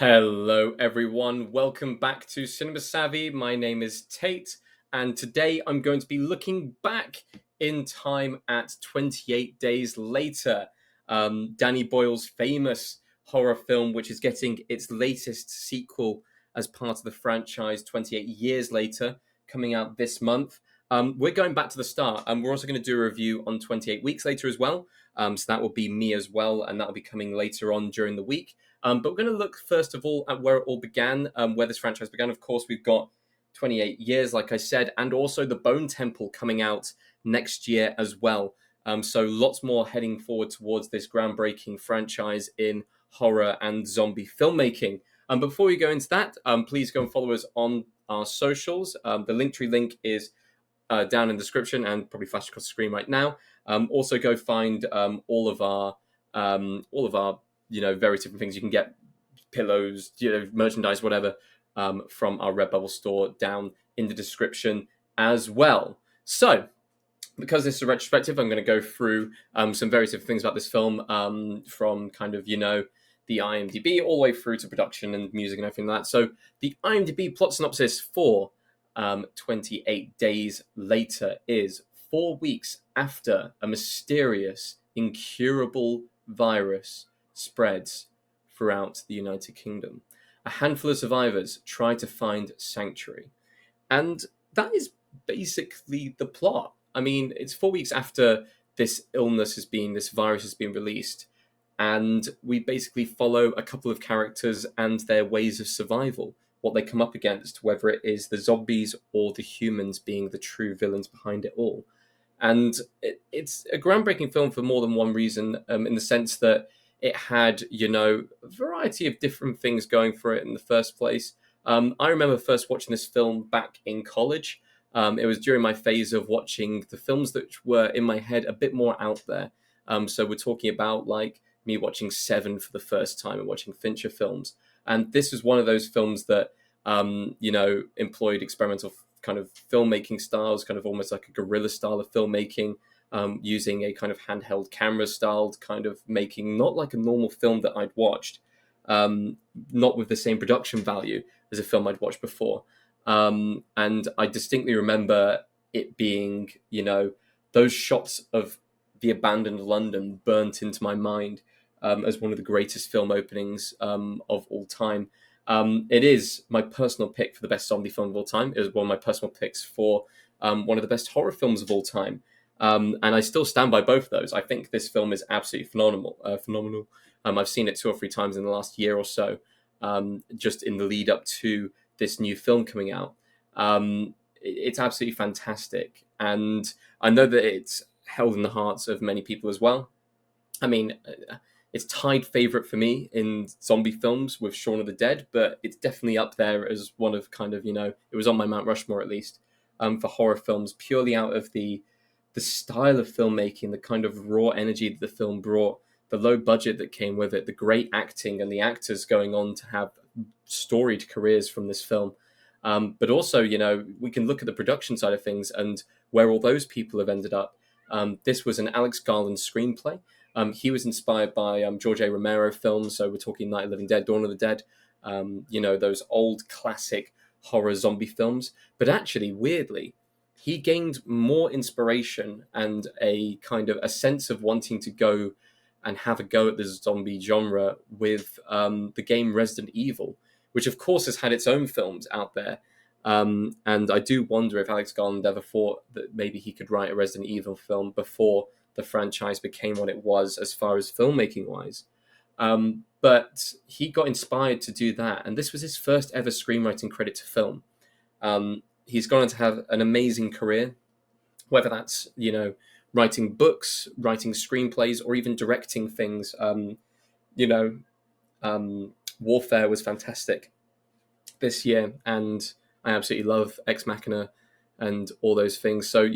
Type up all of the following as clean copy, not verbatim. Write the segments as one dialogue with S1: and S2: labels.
S1: Hello, everyone. Welcome back to Cinema Savvy. My name is Tate, and today I'm going to be looking back in time at 28 Days Later, Danny Boyle's famous horror film, which is getting its latest sequel as part of the franchise 28 years later, coming out this month. We're going back to the start, and we're also going to do a review on 28 Weeks Later as well. So that will be me as well, and that will be coming later on during the week. But we're going to look first of all at where it all began, where this franchise began. Of course, we've got 28 years, like I said, and also the Bone Temple coming out next year as well. So lots more heading forward towards this groundbreaking franchise in horror and zombie filmmaking. Before we go into that, please go and follow us on our socials. The Linktree link is down in the description and probably flashed across the screen right now. Also, go find all of our very different things. You can get pillows, merchandise, whatever, from our Redbubble store down in the description as well. So, because this is a retrospective, I'm going to go through some very different things about this film, from kind of, the IMDb all the way through to production and music and everything like that. So, the IMDb plot synopsis for 28 Days Later is 4 weeks after a mysterious, incurable virus spreads throughout the United Kingdom. A handful of survivors try to find sanctuary. And that is basically the plot. I mean, it's 4 weeks after this virus has been released, and we basically follow a couple of characters and their ways of survival, what they come up against, whether it is the zombies or the humans being the true villains behind it all. And it's a groundbreaking film for more than one reason, in the sense that it had, a variety of different things going for it in the first place. I remember first watching this film back in college. It was during my phase of watching the films that were in my head a bit more out there. So we're talking about like me watching Seven for the first time and watching Fincher films. And this was one of those films that, employed experimental kind of filmmaking styles, kind of almost like a guerrilla style of filmmaking, using a kind of handheld camera style, kind of making not like a normal film that I'd watched, not with the same production value as a film I'd watched before. And I distinctly remember it being, those shots of the abandoned London burnt into my mind as one of the greatest film openings of all time. It is my personal pick for the best zombie film of all time. It was one of my personal picks for one of the best horror films of all time. And I still stand by both of those. I think this film is absolutely phenomenal. I've seen it 2 or 3 times in the last year or so, just in the lead up to this new film coming out. It's absolutely fantastic. And I know that it's held in the hearts of many people as well. I mean, it's tied favorite for me in zombie films with Shaun of the Dead, but it's definitely up there as one of kind of, it was on my Mount Rushmore at least, for horror films, purely out of the style of filmmaking, the kind of raw energy that the film brought, the low budget that came with it, the great acting and the actors going on to have storied careers from this film. But also, we can look at the production side of things and where all those people have ended up. This was an Alex Garland screenplay. He was inspired by George A. Romero films, so we're talking Night of the Living Dead, Dawn of the Dead, those old classic horror zombie films. But actually, weirdly, he gained more inspiration and a kind of a sense of wanting to go and have a go at the zombie genre with the game Resident Evil, which of course has had its own films out there. And I do wonder if Alex Garland ever thought that maybe he could write a Resident Evil film before the franchise became what it was as far as filmmaking wise. But he got inspired to do that. And this was his first ever screenwriting credit to film. He's gone on to have an amazing career, whether that's, writing books, writing screenplays, or even directing things. Warfare was fantastic this year, and I absolutely love Ex Machina and all those things. So,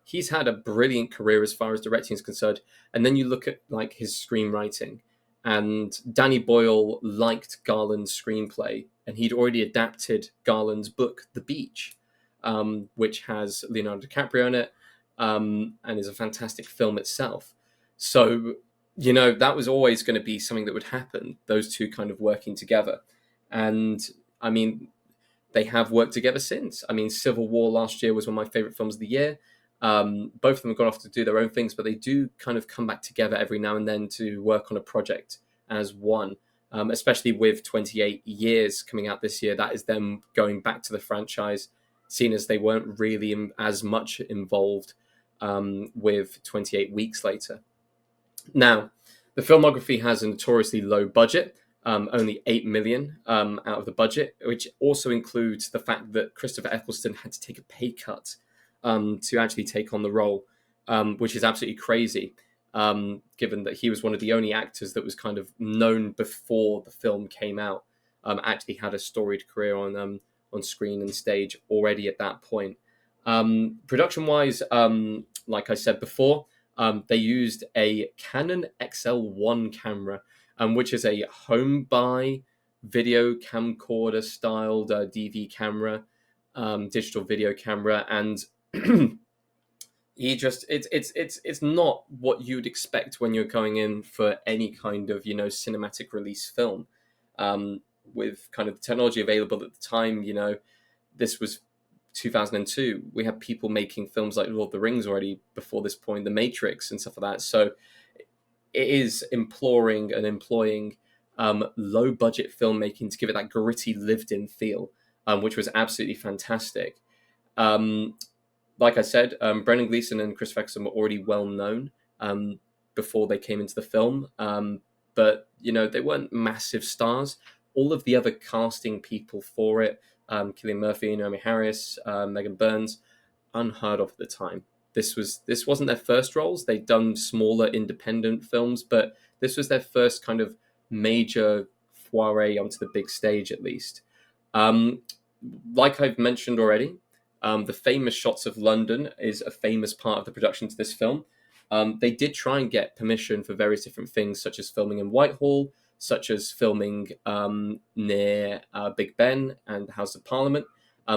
S1: he's had a brilliant career as far as directing is concerned. And then you look at like his screenwriting, and Danny Boyle liked Garland's screenplay, and he'd already adapted Garland's book, The Beach, which has Leonardo DiCaprio in it, and is a fantastic film itself. So that was always going to be something that would happen, those two kind of working together. And I mean, they have worked together since. I mean, Civil War last year was one of my favorite films of the year. Both of them have gone off to do their own things, but they do kind of come back together every now and then to work on a project as one. Especially with 28 Years coming out this year, that is them going back to the franchise, seeing as they weren't really as much involved with 28 Weeks Later. Now, the filmography has a notoriously low budget, only 8 million out of the budget, which also includes the fact that Christopher Eccleston had to take a pay cut to actually take on the role, which is absolutely crazy, given that he was one of the only actors that was kind of known before the film came out, actually had a storied career on screen and stage already at that point. Production-wise, like I said before, they used a Canon XL1 camera, which is a home buy video camcorder styled DV camera, digital video camera, and it's not what you'd expect when you're going in for any kind of cinematic release film. With kind of the technology available at the time, this was 2002. We had people making films like Lord of the Rings already before this point, The Matrix and stuff like that. So it is employing low budget filmmaking to give it that gritty, lived in feel, which was absolutely fantastic. Like I said, Brendan Gleeson and Chris Eccleston were already well known before they came into the film, but they weren't massive stars. All of the other casting people for it, Cillian Murphy, Naomi Harris, Megan Burns, unheard of at the time. This wasn't their first roles. They'd done smaller independent films, but this was their first kind of major foray onto the big stage, at least. Like I've mentioned already, the famous shots of London is a famous part of the production to this film. They did try and get permission for various different things, such as filming in Whitehall, such as filming near Big Ben and the House of Parliament.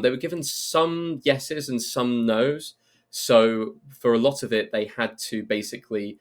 S1: They were given some yeses and some nos. So for a lot of it, they had to basically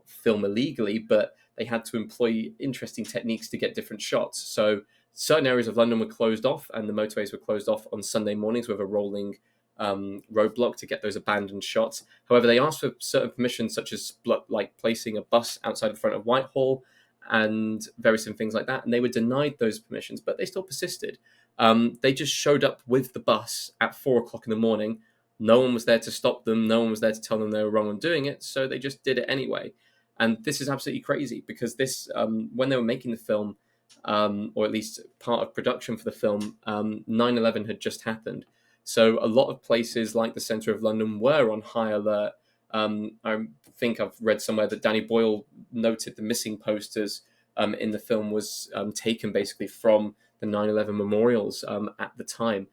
S1: film illegally, but they had to employ interesting techniques to get different shots. So certain areas of London were closed off, and the motorways were closed off on Sunday mornings with a rolling roadblock to get those abandoned shots. However, they asked for certain permissions, such as like placing a bus outside the front of Whitehall and various different things like that, and they were denied those permissions, but they still persisted. They just showed up with the bus at 4 o'clock in the morning. No one was there to stop them. No one was there to tell them they were wrong on doing it, so they just did it anyway. And this is absolutely crazy because this, when they were making the film, or at least part of production for the film, 9/11 had just happened. So a lot of places like the centre of London were on high alert. I think I've read somewhere that Danny Boyle noted the missing posters in the film was taken basically from the 9/11 memorials at the time,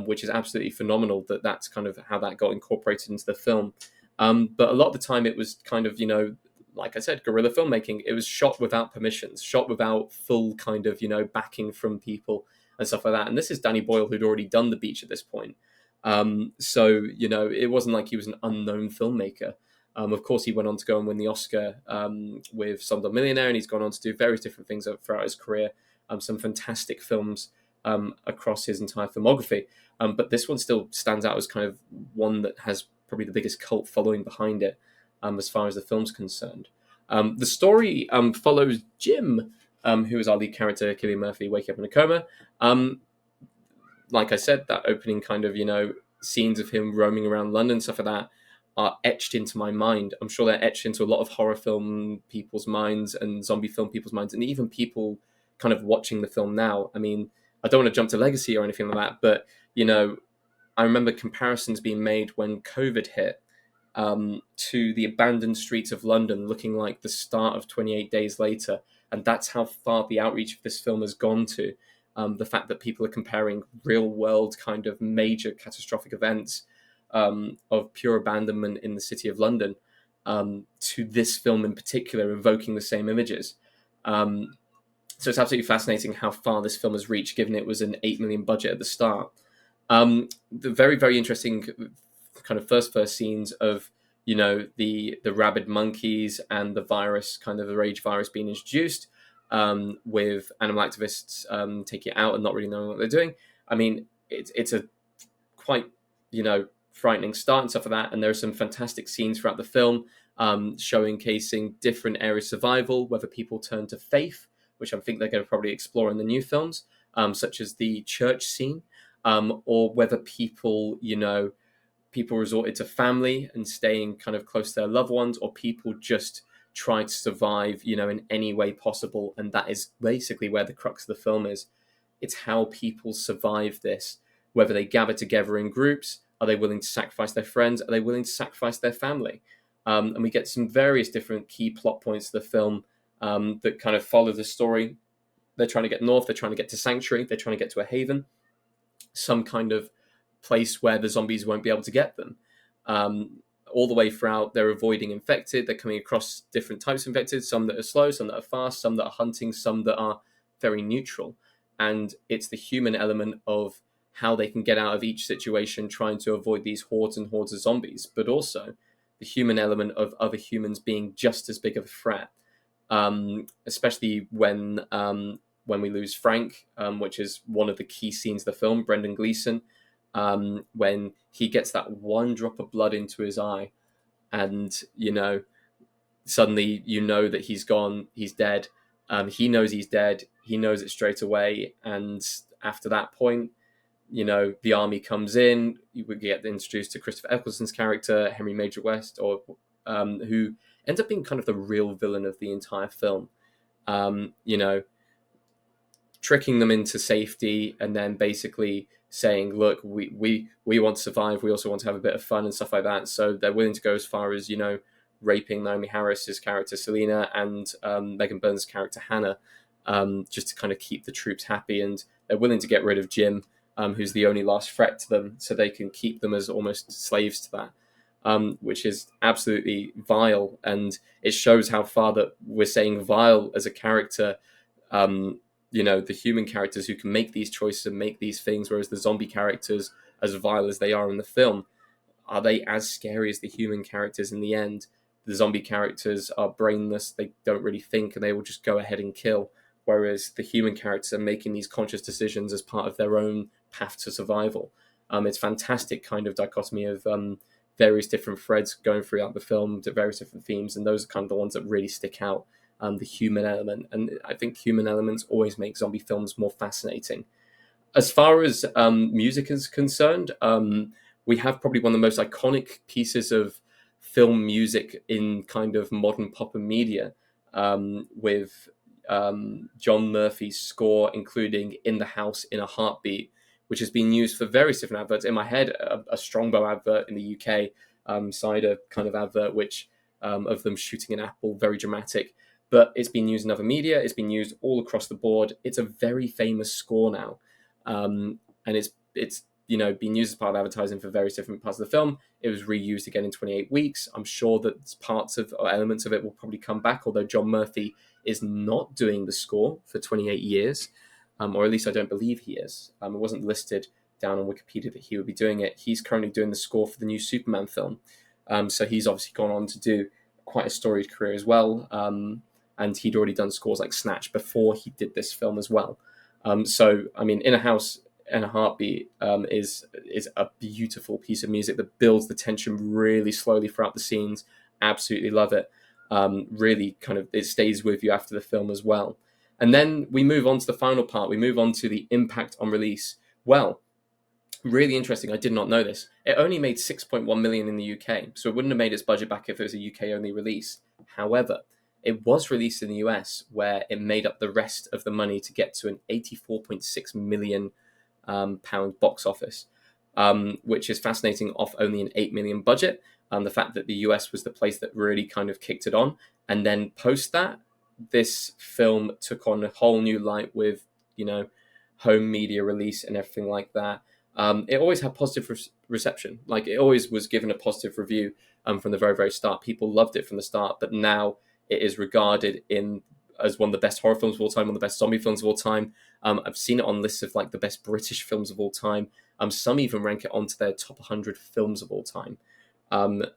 S1: which is absolutely phenomenal that that's kind of how that got incorporated into the film. But a lot of the time it was kind of, like I said, guerrilla filmmaking. It was shot without permissions, shot without full kind of, backing from people and stuff like that. And this is Danny Boyle, who'd already done The Beach at this point. So, it wasn't like he was an unknown filmmaker. Of course, he went on to go and win the Oscar with Slumdog Millionaire, and he's gone on to do various different things throughout his career. Some fantastic films across his entire filmography. But this one still stands out as kind of one that has probably the biggest cult following behind it as far as the film's concerned. The story follows Jim, who is our lead character, Cillian Murphy, waking up in a coma. Like I said, that opening kind of, scenes of him roaming around London, stuff like that, are etched into my mind. I'm sure they're etched into a lot of horror film people's minds and zombie film people's minds, and even people kind of watching the film now. I mean, I don't want to jump to Legacy or anything like that, but, I remember comparisons being made when COVID hit to the abandoned streets of London looking like the start of 28 Days Later. And that's how far the outreach of this film has gone to. The fact that people are comparing real world kind of major catastrophic events of pure abandonment in the city of London to this film in particular, evoking the same images. So it's absolutely fascinating how far this film has reached, given it was an 8 million budget at the start. The very, very interesting kind of first scenes of the rabid monkeys and the virus, kind of the rage virus being introduced, with animal activists taking it out and not really knowing what they're doing. I mean, it's a quite, frightening start and stuff like that. And there are some fantastic scenes throughout the film, showcasing different areas of survival, whether people turn to faith, which I think they're going to probably explore in the new films, such as the church scene, or whether people resorted to family and staying kind of close to their loved ones, or people just try to survive, in any way possible. And that is basically where the crux of the film is. It's how people survive this, whether they gather together in groups. Are they willing to sacrifice their friends? Are they willing to sacrifice their family? And we get some various different key plot points to the film, that kind of follow the story. They're trying to get north. They're trying to get to Sanctuary. They're trying to get to a haven, some kind of place where the zombies won't be able to get them. All the way throughout, they're avoiding infected. They're coming across different types of infected, some that are slow, some that are fast, some that are hunting, some that are very neutral. And it's the human element of how they can get out of each situation, trying to avoid these hordes and hordes of zombies, but also the human element of other humans being just as big of a threat. Especially when we lose Frank, which is one of the key scenes of the film, Brendan Gleeson, when he gets that one drop of blood into his eye, and suddenly that he's gone, he's dead. He knows he's dead. He knows it straight away, and after that point, the army comes in. We get introduced to Christopher Eccleston's character, Henry Major West, who ends up being kind of the real villain of the entire film. Tricking them into safety, and then basically saying, look, we want to survive. We also want to have a bit of fun and stuff like that. So they're willing to go as far as, raping Naomi Harris's character, Selena, and Megan Burns' character, Hannah, just to kind of keep the troops happy. And they're willing to get rid of Jim, who's the only last threat to them, so they can keep them as almost slaves to that, which is absolutely vile. And it shows how far that we're saying vile as a character, the human characters who can make these choices and make these things, whereas the zombie characters, as vile as they are in the film, are they as scary as the human characters in the end? The zombie characters are brainless, they don't really think, and they will just go ahead and kill, whereas the human characters are making these conscious decisions as part of their own path to survival. It's fantastic kind of dichotomy of various different threads going throughout the film to various different themes, and those are kind of the ones that really stick out. The human element, and I think human elements always make zombie films more fascinating. As far as music is concerned, we have probably one of the most iconic pieces of film music in kind of modern pop and media, with John Murphy's score, including In the House in a Heartbeat, which has been used for various different adverts. In my head, a Strongbow advert in the UK, cider kind of advert, which of them shooting an apple, very dramatic. But it's been used in other media. It's been used all across the board. It's a very famous score now, and it's been used as part of advertising for various different parts of the film. It was reused again in 28 Weeks. I'm sure that parts of or elements of it will probably come back, although John Murphy is not doing the score for 28 years, or at least I don't believe he is. It wasn't listed down on Wikipedia that he would be doing it. He's currently doing the score for the new Superman film, so he's obviously gone on to do quite a storied career as well. And he'd already done scores like Snatch before he did this film as well. So, I mean, In a House and a Heartbeat is a beautiful piece of music that builds the tension really slowly throughout the scenes. Absolutely love it. Really kind of, it stays with you after the film as well. And then we move on to the final part. We move on to the impact on release. Well, really interesting. I did not know this. It only made 6.1 million in the UK, so it wouldn't have made its budget back if it was a UK only release. However, it was released in the US, where it made up the rest of the money to get to an 84.6 million pound box office, which is fascinating off only an 8 million budget. The fact that the US was the place that really kind of kicked it on. And then post that, this film took on a whole new light with, home media release and everything like that. It always had positive reception. Like, it always was given a positive review from the very, very start. People loved it from the start, but now it is regarded as one of the best horror films of all time, one of the best zombie films of all time. I've seen it on lists of like the best British films of all time. Some even rank it onto their top 100 films of all time.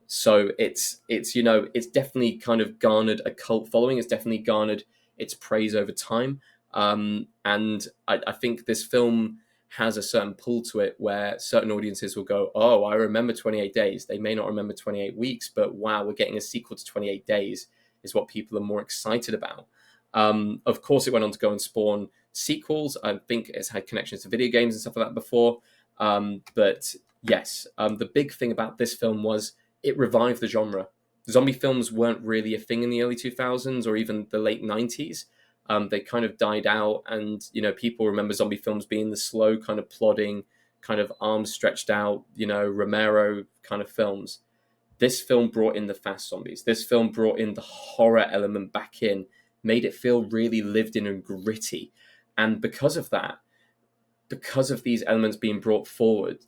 S1: So it's it's definitely kind of garnered a cult following. It's definitely garnered its praise over time. And I think this film has a certain pull to it where certain audiences will go, oh, I remember 28 Days. They may not remember 28 Weeks, but wow, we're getting a sequel to 28 Days is what people are more excited about. Of course, it went on to go and spawn sequels. I think it's had connections to video games and stuff like that before. But yes, the big thing about this film was it revived the genre. Zombie films weren't really a thing in the early 2000s or even the late 90s. They kind of died out, and people remember zombie films being the slow, kind of plodding, kind of arms stretched out, Romero kind of films. This film brought in the fast zombies. This film brought in the horror element back in, made it feel really lived in and gritty. And because of that, because of these elements being brought forward,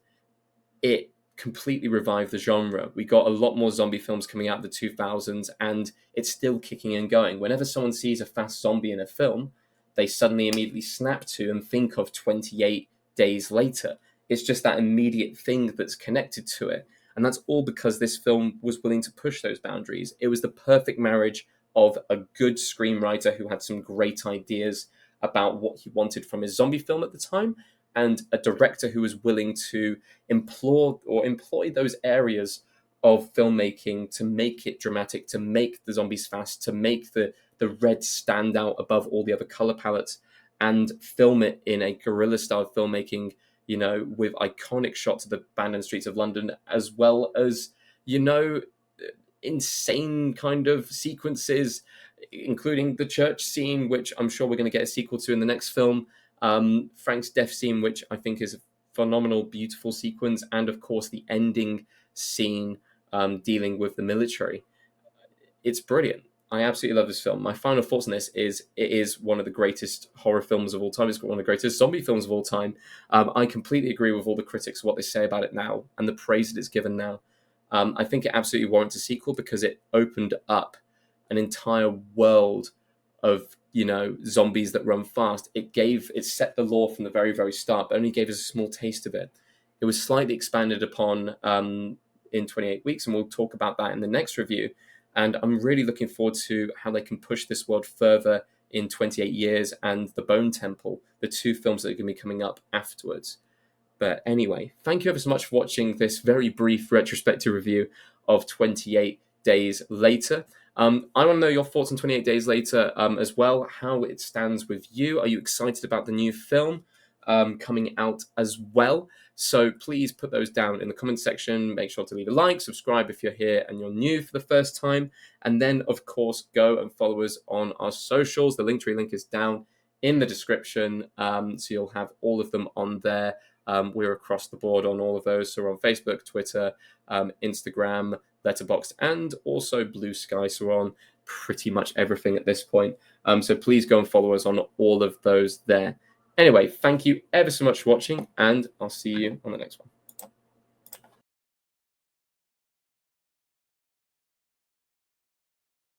S1: it completely revived the genre. We got a lot more zombie films coming out of the 2000s, and it's still kicking and going. Whenever someone sees a fast zombie in a film, they suddenly immediately snap to and think of 28 Days Later. It's just that immediate thing that's connected to it. And that's all because this film was willing to push those boundaries. It was the perfect marriage of a good screenwriter who had some great ideas about what he wanted from his zombie film at the time, and a director who was willing to employ those areas of filmmaking to make it dramatic, to make the zombies fast, to make the red stand out above all the other color palettes, and film it in a guerrilla style filmmaking, with iconic shots of the abandoned streets of London, as well as, insane kind of sequences, including the church scene, which I'm sure we're going to get a sequel to in the next film. Frank's death scene, which I think is a phenomenal, beautiful sequence, and of course the ending scene dealing with the military. It's brilliant. I absolutely love this film. My final thoughts on this is it is one of the greatest horror films of all time. It's one of the greatest zombie films of all time. I completely agree with all the critics, what they say about it now, and the praise that it's given now. I think it absolutely warrants a sequel because it opened up an entire world of zombies that run fast. It set the law from the very, very start, but only gave us a small taste of it. It was slightly expanded upon in 28 Weeks, and we'll talk about that in the next review. And I'm really looking forward to how they can push this world further in 28 Years and The Bone Temple, the two films that are going to be coming up afterwards. But anyway, thank you ever so much for watching this very brief retrospective review of 28 Days Later. I want to know your thoughts on 28 Days Later as well, how it stands with you. Are you excited about the new film coming out as well? So please put those down in the comment section. Make sure to leave a like, subscribe if you're here and you're new for the first time. And then, of course, go and follow us on our socials. The Linktree link is down in the description, so you'll have all of them on there. We're across the board on all of those. So we're on Facebook, Twitter, Instagram, Letterboxd, and also Blue Sky. So we're on pretty much everything at this point. So please go and follow us on all of those there. Anyway, thank you ever so much for watching, and I'll see you on the next one.